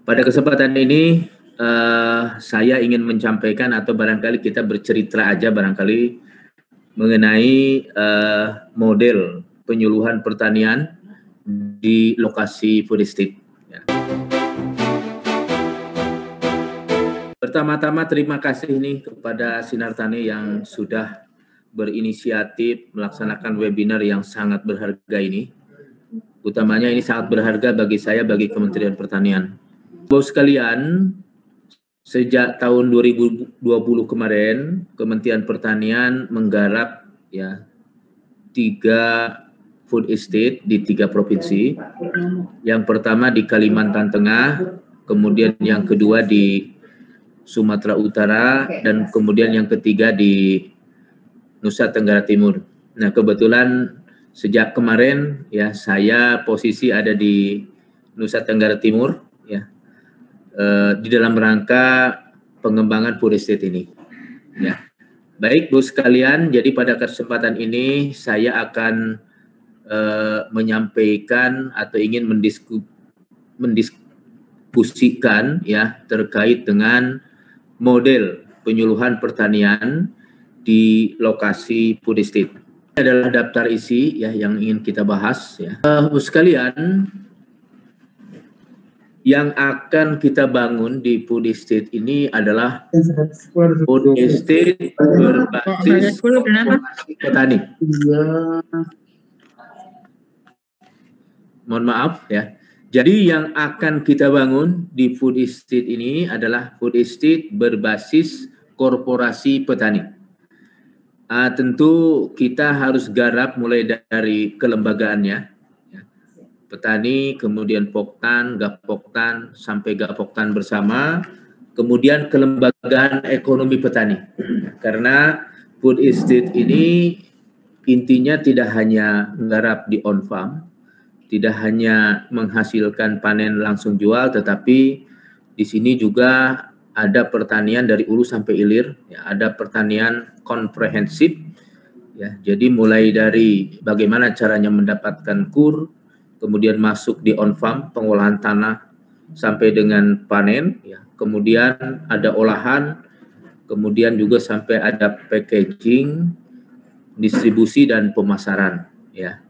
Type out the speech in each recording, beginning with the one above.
Pada kesempatan ini saya ingin menyampaikan atau barangkali kita bercerita aja barangkali mengenai model penyuluhan pertanian di lokasi food estate. Ya. Pertama-tama terima kasih nih kepada Sinar Tani yang sudah berinisiatif melaksanakan webinar yang sangat berharga ini. Utamanya ini sangat berharga bagi saya, bagi Kementerian Pertanian. Bapak sekalian, sejak tahun 2020 kemarin, Kementerian Pertanian menggarap ya 3 food estate di 3 provinsi. Yang pertama di Kalimantan Tengah, kemudian yang kedua di Sumatera Utara, dan kemudian yang ketiga di Nusa Tenggara Timur. Nah, kebetulan sejak kemarin ya saya posisi ada di Nusa Tenggara Timur ya. Di dalam rangka pengembangan food estate ini. Ya. Baik Bu sekalian, jadi pada kesempatan ini saya akan menyampaikan atau ingin mendiskusikan ya terkait dengan model penyuluhan pertanian di lokasi food estate. Ini adalah daftar isi ya yang ingin kita bahas ya. Bu sekalian, yang akan kita bangun di food estate ini adalah food estate berbasis petani. Mohon maaf ya. Jadi yang akan kita bangun di food estate ini adalah food estate berbasis korporasi petani. Tentu kita harus garap mulai dari kelembagaannya. Petani, kemudian Poktan, Gapoktan, sampai Gapoktan bersama, kemudian kelembagaan ekonomi petani. Karena food estate ini intinya tidak hanya menggarap di on farm, tidak hanya menghasilkan panen langsung jual, tetapi di sini juga ada pertanian dari hulu sampai hilir, ya, ada pertanian komprehensif, ya, jadi mulai dari bagaimana caranya mendapatkan kur, kemudian masuk di on farm pengolahan tanah sampai dengan panen, ya. Kemudian ada olahan, kemudian juga sampai ada packaging, distribusi dan pemasaran, ya.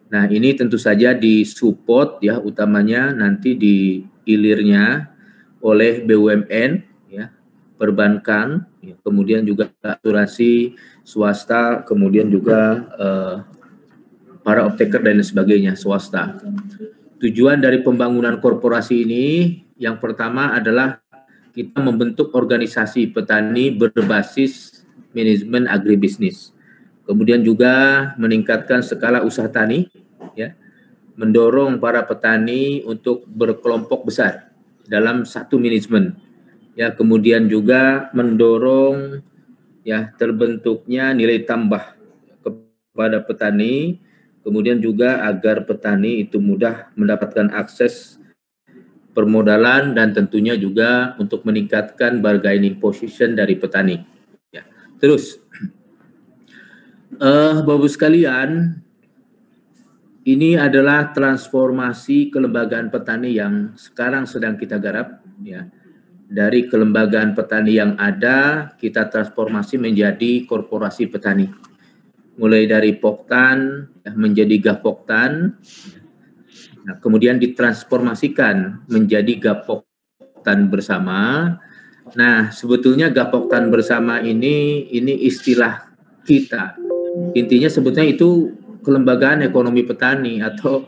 Nah ini tentu saja disupport ya utamanya nanti di hilirnya oleh BUMN, ya, perbankan, ya, kemudian juga asuransi swasta, kemudian juga para optaker dan sebagainya swasta. Tujuan dari pembangunan korporasi ini yang pertama adalah kita membentuk organisasi petani berbasis manajemen agribisnis. Kemudian juga meningkatkan skala usaha tani, ya, mendorong para petani untuk berkelompok besar dalam satu manajemen. Ya, kemudian juga mendorong ya terbentuknya nilai tambah kepada petani. Kemudian juga agar petani itu mudah mendapatkan akses permodalan dan tentunya juga untuk meningkatkan bargaining position dari petani. Ya. Terus, Bapak sekalian, ini adalah transformasi kelembagaan petani yang sekarang sedang kita garap. Ya. Dari kelembagaan petani yang ada, kita transformasi menjadi korporasi petani. Mulai dari Poktan menjadi Gapoktan, nah, kemudian ditransformasikan menjadi Gapoktan bersama. Nah, sebetulnya Gapoktan bersama ini istilah kita. Intinya sebetulnya itu kelembagaan ekonomi petani atau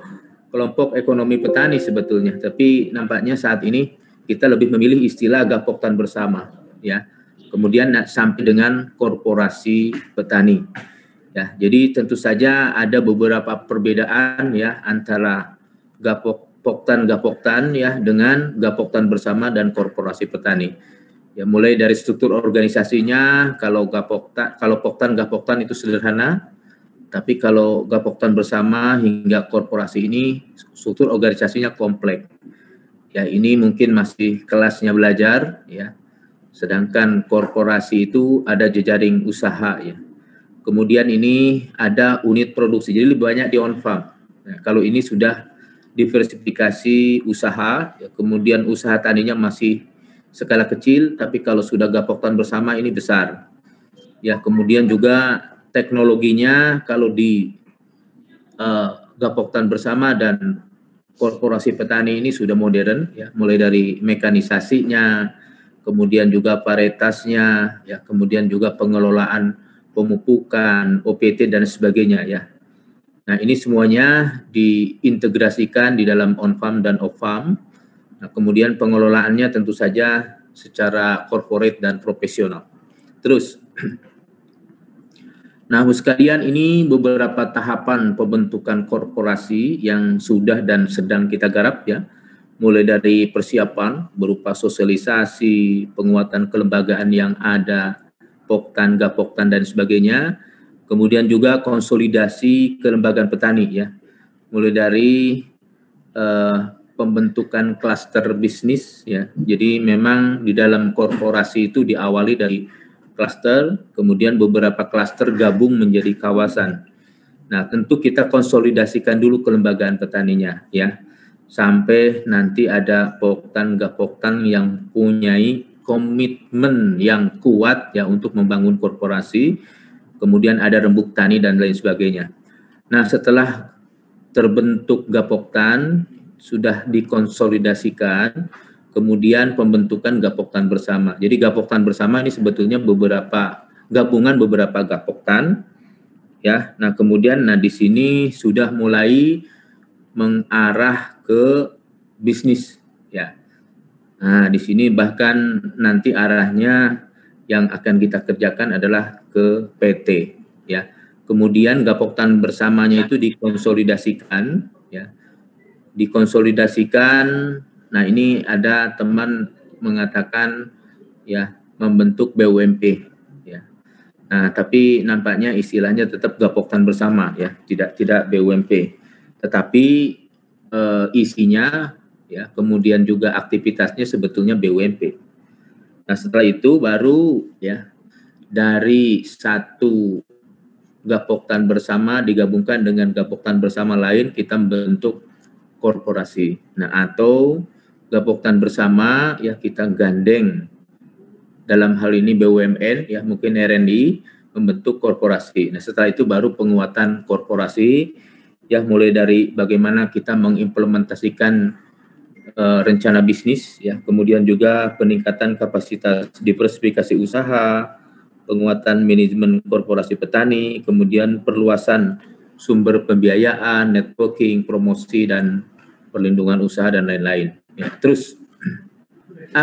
kelompok ekonomi petani sebetulnya. Tapi nampaknya saat ini kita lebih memilih istilah Gapoktan bersama, ya. Kemudian sampai dengan korporasi petani. Ya, jadi tentu saja ada beberapa perbedaan ya antara Gapoktan ya dengan Gapoktan bersama dan korporasi petani. Ya, mulai dari struktur organisasinya, kalau Poktan Gapoktan itu sederhana, tapi kalau Gapoktan bersama hingga korporasi ini struktur organisasinya kompleks. Ya, ini mungkin masih kelasnya belajar ya. Sedangkan korporasi itu ada jejaring usaha ya. Kemudian ini ada unit produksi, jadi lebih banyak di on farm. Nah, kalau ini sudah diversifikasi usaha, ya, kemudian usaha taninya masih skala kecil, tapi kalau sudah gapoktan bersama ini besar. Ya, kemudian juga teknologinya kalau di gapoktan bersama dan korporasi petani ini sudah modern, ya, mulai dari mekanisasinya, kemudian juga varietasnya, ya, kemudian juga pengelolaan pemupukan, OPT dan sebagainya, ya. Nah, ini semuanya diintegrasikan di dalam on-farm dan off-farm. Nah, kemudian pengelolaannya tentu saja secara corporate dan profesional. Terus, nah, sekalian, ini beberapa tahapan pembentukan korporasi yang sudah dan sedang kita garap, ya. Mulai dari persiapan berupa sosialisasi, penguatan kelembagaan yang ada, Poktan, Gapoktan dan sebagainya. Kemudian juga konsolidasi kelembagaan petani, ya. Mulai dari pembentukan klaster bisnis, ya. Jadi memang di dalam korporasi itu diawali dari klaster, kemudian beberapa klaster gabung menjadi kawasan. Nah, tentu kita konsolidasikan dulu kelembagaan petaninya, ya, sampai nanti ada Poktan, Gapoktan yang punyai komitmen yang kuat, ya, untuk membangun korporasi, kemudian ada rembuk tani dan lain sebagainya. Nah, setelah terbentuk Gapoktan, sudah dikonsolidasikan, kemudian pembentukan Gapoktan bersama. Jadi Gapoktan bersama ini sebetulnya gabungan beberapa Gapoktan, ya. Nah, kemudian di sini sudah mulai mengarah ke bisnis, ya. Nah, di sini bahkan nanti arahnya yang akan kita kerjakan adalah ke PT, ya. Kemudian Gapoktan bersamanya itu dikonsolidasikan, ya. Dikonsolidasikan. Nah, ini ada teman mengatakan, ya, membentuk BUMP, ya. Nah, tapi nampaknya istilahnya tetap Gapoktan bersama, ya, tidak BUMP. Tetapi isinya, ya, kemudian juga aktivitasnya sebetulnya BUMP. Nah, setelah itu baru, ya, dari satu Gapoktan bersama digabungkan dengan Gapoktan bersama lain, kita membentuk korporasi. Nah, atau Gapoktan bersama, ya, kita gandeng dalam hal ini BUMN, ya, mungkin RNI, membentuk korporasi. Nah, setelah itu baru penguatan korporasi, ya, mulai dari bagaimana kita mengimplementasikan rencana bisnis, ya, kemudian juga peningkatan kapasitas diversifikasi usaha, penguatan manajemen korporasi petani, kemudian perluasan sumber pembiayaan, networking, promosi, dan perlindungan usaha, dan lain-lain. Ya, terus,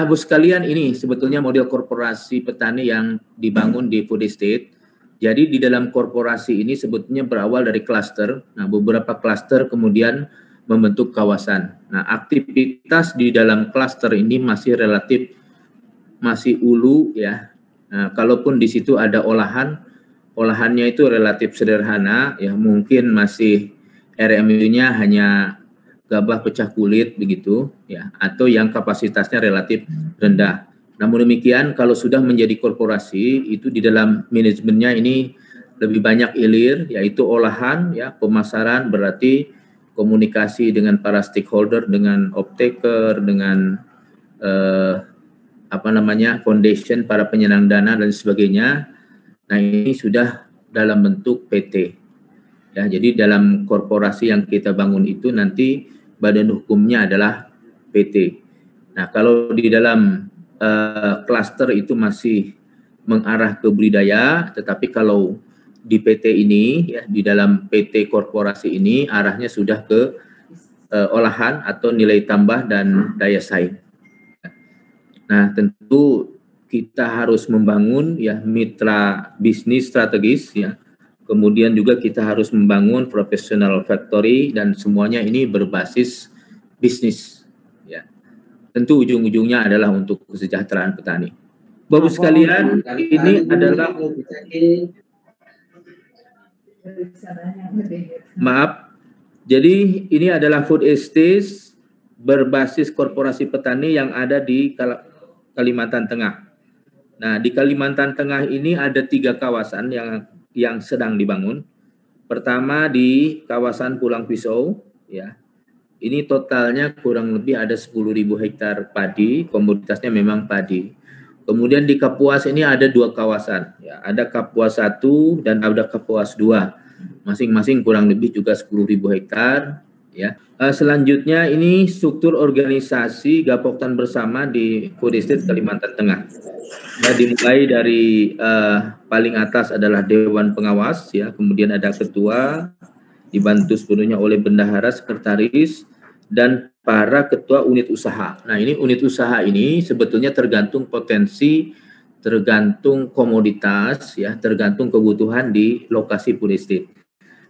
Bos sekalian, ini sebetulnya model korporasi petani yang dibangun di food estate. Jadi di dalam korporasi ini sebetulnya berawal dari klaster. Nah, beberapa klaster kemudian membentuk kawasan. Nah, aktivitas di dalam klaster ini masih ulu, ya. Nah, kalaupun di situ ada olahannya itu relatif sederhana, ya, mungkin masih RMU-nya hanya gabah pecah kulit begitu, ya, atau yang kapasitasnya relatif rendah. Namun demikian, kalau sudah menjadi korporasi, itu di dalam manajemennya ini lebih banyak hilir, yaitu olahan, ya, pemasaran, berarti komunikasi dengan para stakeholder, dengan off-taker, dengan foundation, para penyandang dana dan sebagainya. Nah, ini sudah dalam bentuk PT. Ya, jadi dalam korporasi yang kita bangun itu nanti badan hukumnya adalah PT. Nah, kalau di dalam klaster itu masih mengarah ke budidaya, tetapi kalau di PT ini, ya, di dalam PT korporasi ini arahnya sudah ke olahan atau nilai tambah dan daya saing. Nah, tentu kita harus membangun, ya, mitra bisnis strategis, ya. Kemudian juga kita harus membangun professional factory, dan semuanya ini berbasis bisnis, ya. Tentu ujung-ujungnya adalah untuk kesejahteraan petani. Bapak sekalian, ini adalah jadi ini adalah food estate berbasis korporasi petani yang ada di Kalimantan Tengah. Nah, di Kalimantan Tengah ini ada 3 kawasan yang sedang dibangun. Pertama di kawasan Pulang Pisau, ya. ini totalnya kurang lebih ada 10.000 hektar padi, komoditasnya memang padi. Kemudian di Kapuas ini ada 2 kawasan, ya, ada Kapuas 1 dan ada Kapuas 2, masing-masing kurang lebih juga 10.000 hektar. Ya. Selanjutnya ini struktur organisasi Gapoktan bersama di Kodestit Kalimantan Tengah. Ya, dimulai dari paling atas adalah Dewan Pengawas, ya, kemudian ada ketua, dibantu sepenuhnya oleh bendahara, sekretaris, dan para ketua unit usaha. Nah, ini unit usaha ini sebetulnya tergantung potensi, tergantung komoditas, ya, tergantung kebutuhan di lokasi food estate.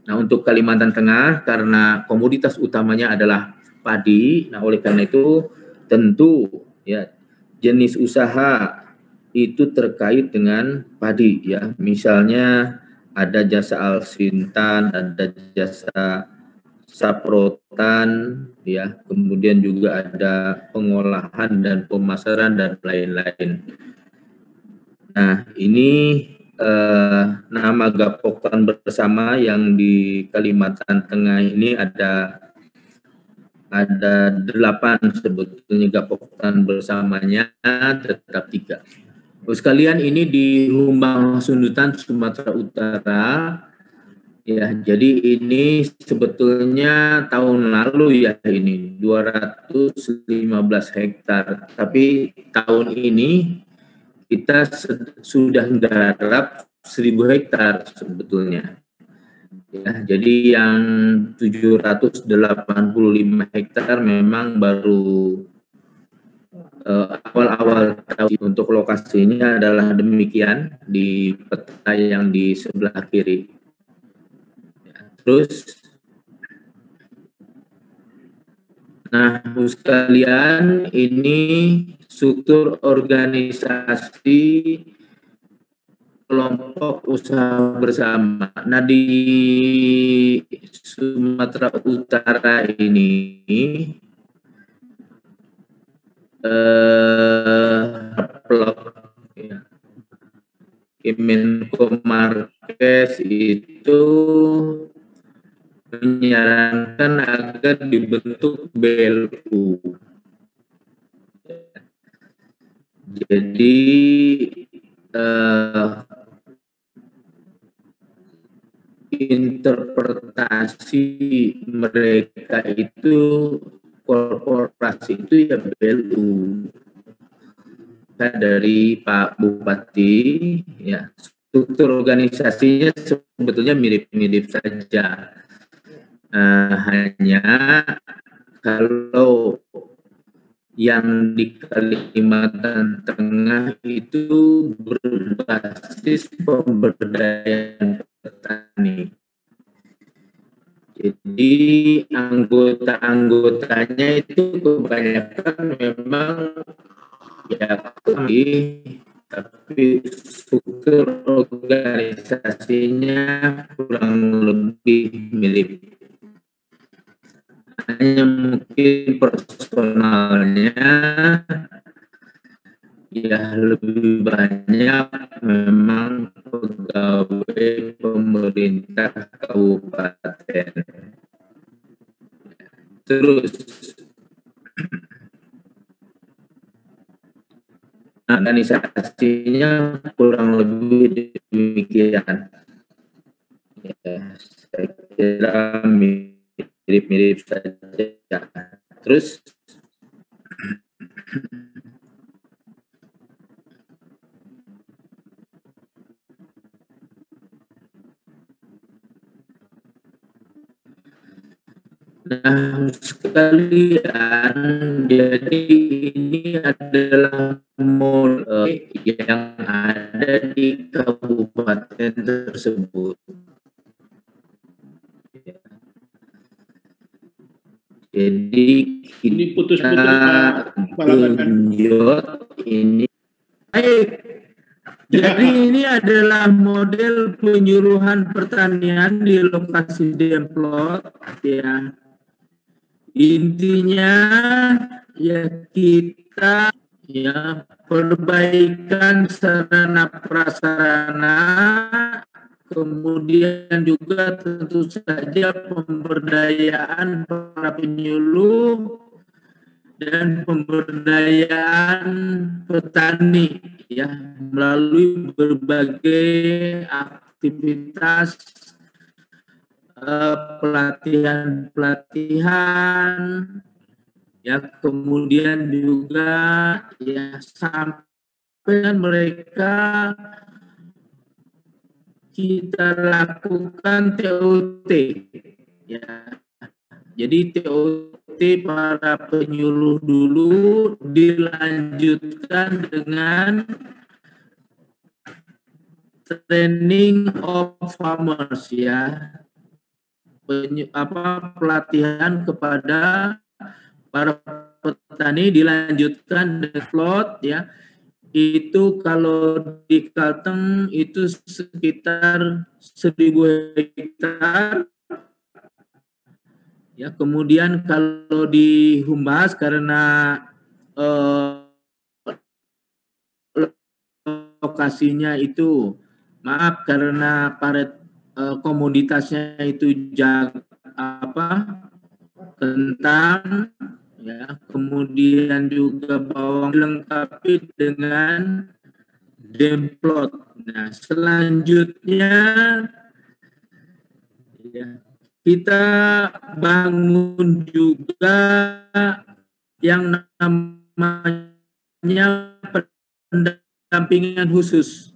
Nah, untuk Kalimantan Tengah karena komoditas utamanya adalah padi, nah oleh karena itu tentu ya jenis usaha itu terkait dengan padi, ya. Misalnya ada jasa alsintan, ada jasa saprotan, ya, kemudian juga ada pengolahan dan pemasaran dan lain-lain. Nah, ini nama Gapoktan bersama yang di Kalimantan Tengah ini ada 8 sebetulnya Gapoktan bersamanya, tetap 3. Sekalian ini di Humbang Sundutan, Sumatera Utara. Ya, jadi ini sebetulnya tahun lalu ya ini 215 hektar. Tapi tahun ini kita sudah garap 1.000 hektar sebetulnya. Ya, jadi yang 785 hektar memang baru awal-awal tahun. Untuk lokasinya adalah demikian di peta yang di sebelah kiri. Ya, terus, nah sekalian ini struktur organisasi kelompok usaha bersama. Nah, di Sumatera Utara ini ya, Kemenko Marques itu menyarankan agar dibentuk BLU. Jadi interpretasi mereka itu korporasi itu ya BLU. Dari Pak Bupati, ya, struktur organisasinya sebetulnya mirip-mirip saja. Hanya kalau yang di Kalimantan Tengah itu berbasis pemberdayaan petani. Jadi anggota-anggotanya itu kebanyakan memang ya tapi struktur organisasinya kurang lebih mirip. Hanya mungkin personalnya ya lebih banyak memang pegawai pemerintah kabupaten. Terus organisasinya kurang lebih demikian. Ya, saya kira mirip-mirip saja. Terus nah sekalian, jadi ini adalah mall yang ada di kabupaten tersebut. Jadi ini putus-putus ini baik. Jadi ini adalah model penyuluhan pertanian di lokasi demplot, ya. Intinya ya kita ya perbaikan sarana prasarana kemudian juga tentu saja pemberdayaan para penyuluh dan pemberdayaan petani ya melalui berbagai aktivitas pelatihan ya, kemudian juga ya sampai mereka kita lakukan TOT ya. Jadi TOT para penyuluh dulu dilanjutkan dengan training of farmers ya. Pelatihan kepada para petani dilanjutkan develop ya. Itu kalau di Kalteng itu sekitar 1.000 hektar. Ya, kemudian kalau di Humbas karena lokasinya itu maaf karena paret komoditasnya itu kentang ya, kemudian juga bawang dilengkapi dengan demplot. Nah, selanjutnya ya, kita bangun juga yang namanya pendampingan khusus.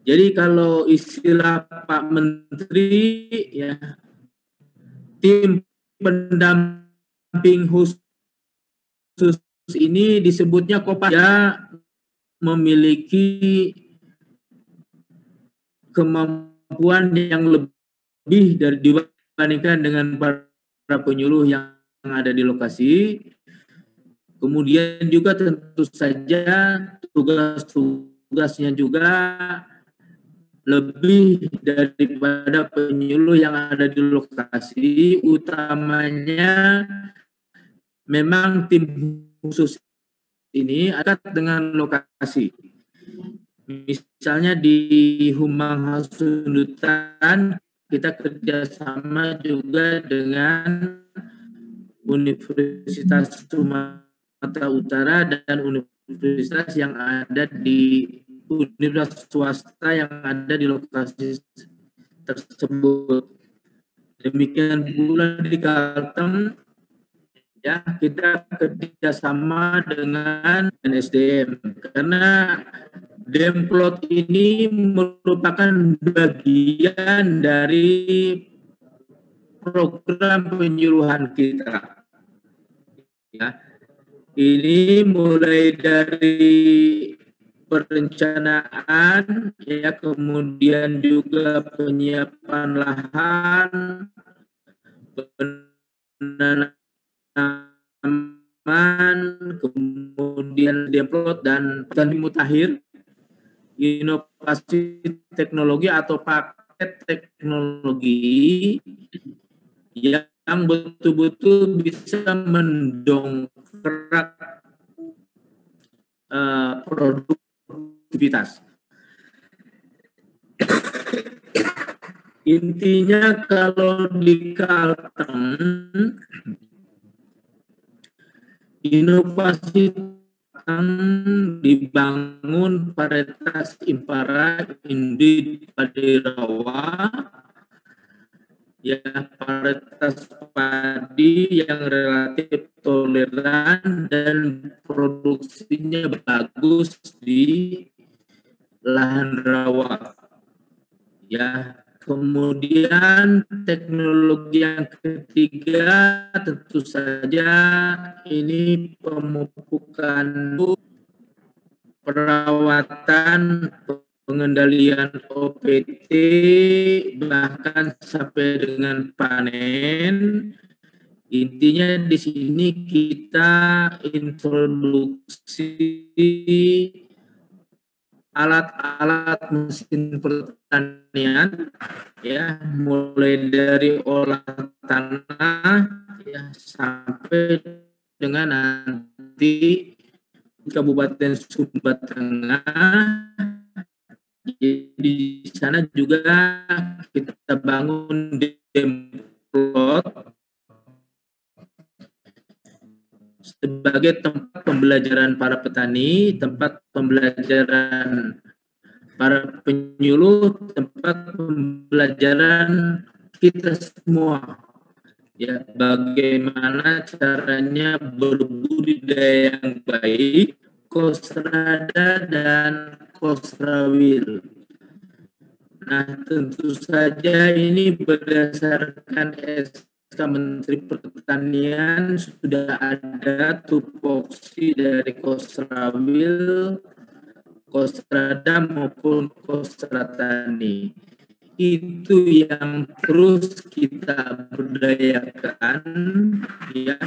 Jadi kalau istilah Pak Menteri ya, tim pendamping khusus ini disebutnya Kopas ya, memiliki kemampuan yang lebih dari dibandingkan dengan para penyuluh yang ada di lokasi. Kemudian juga tentu saja tugas-tugasnya juga lebih daripada penyuluh yang ada di lokasi, utamanya memang tim khusus ini akan dengan lokasi. Misalnya di Humang Hasundutan kita kerjasama juga dengan Universitas Sumatera Utara dan universitas yang ada di universitas swasta yang ada di lokasi tersebut. Demikian pula di Kalteng ya, kita kerjasama dengan SDM karena Demplot ini merupakan bagian dari program penyuluhan kita. Ya, ini mulai dari perencanaan, ya, kemudian juga penyiapan lahan, penanaman, kemudian demplot dan mutakhir, inovasi teknologi atau paket teknologi yang betul-betul bisa mendongkrak produktivitas. Intinya kalau di Kalteng inovasi dibangun varietas Impara Indi Padirawa, ya, varietas padi yang relatif toleran dan produksinya bagus di lahan rawa. Ya, kemudian teknologi yang ketiga tentu saja ini pemupukan, perawatan, pengendalian OPT, bahkan sampai dengan panen. Intinya di sini kita introduksi alat-alat mesin pertanian, ya, mulai dari olah tanah ya sampai dengan nanti Kabupaten Sumba Tengah Jadi di sana juga kita bangun demplot sebagai tempat pembelajaran para petani, tempat pembelajaran para penyuluh, tempat pembelajaran kita semua. Ya, bagaimana caranya berbudidaya yang baik, Kostrada dan Kostrawil. Nah, tentu saja ini berdasarkan SK Menteri Pertanian sudah ada tupoksi dari Kostrawil, Kostrada maupun Kostratani. Itu yang terus kita berdayakan, ya,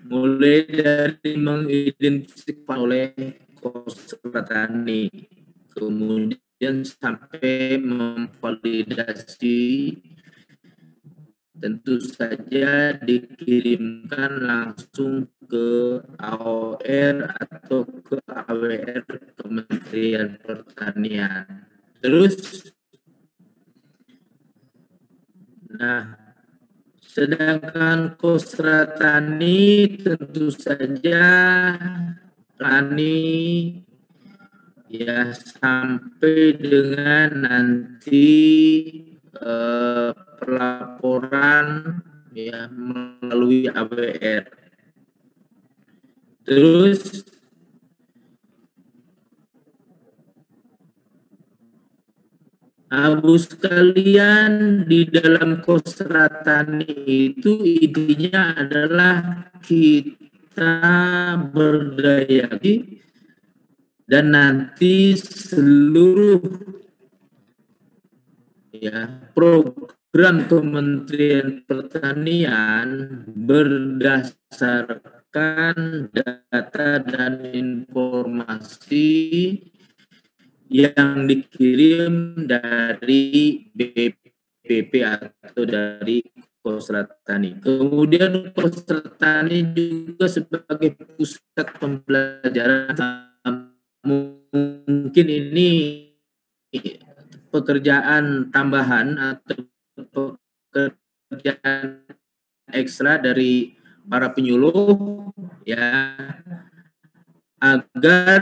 mulai dari mengidentifikasi oleh Kostratani, kemudian sampai memvalidasi, tentu saja dikirimkan langsung ke AOR atau ke AWR Kementerian Pertanian. Terus, nah, sedangkan Kostratani tentu saja Tani ya sampai dengan nanti pelaporan ya melalui AWR. Terus Abu sekalian, di dalam Kostratani itu intinya adalah kita berdaya dan nanti seluruh ya program Kementerian Pertanian berdasarkan data dan informasi yang dikirim dari BPP atau dari Kostratani. Kemudian Kostratani juga sebagai pusat pembelajaran, mungkin ini pekerjaan tambahan atau pekerjaan ekstra dari para penyuluh ya, agar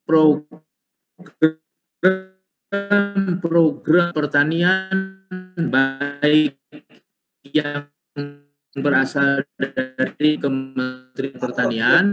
program pertanian baik yang berasal dari Kementerian Pertanian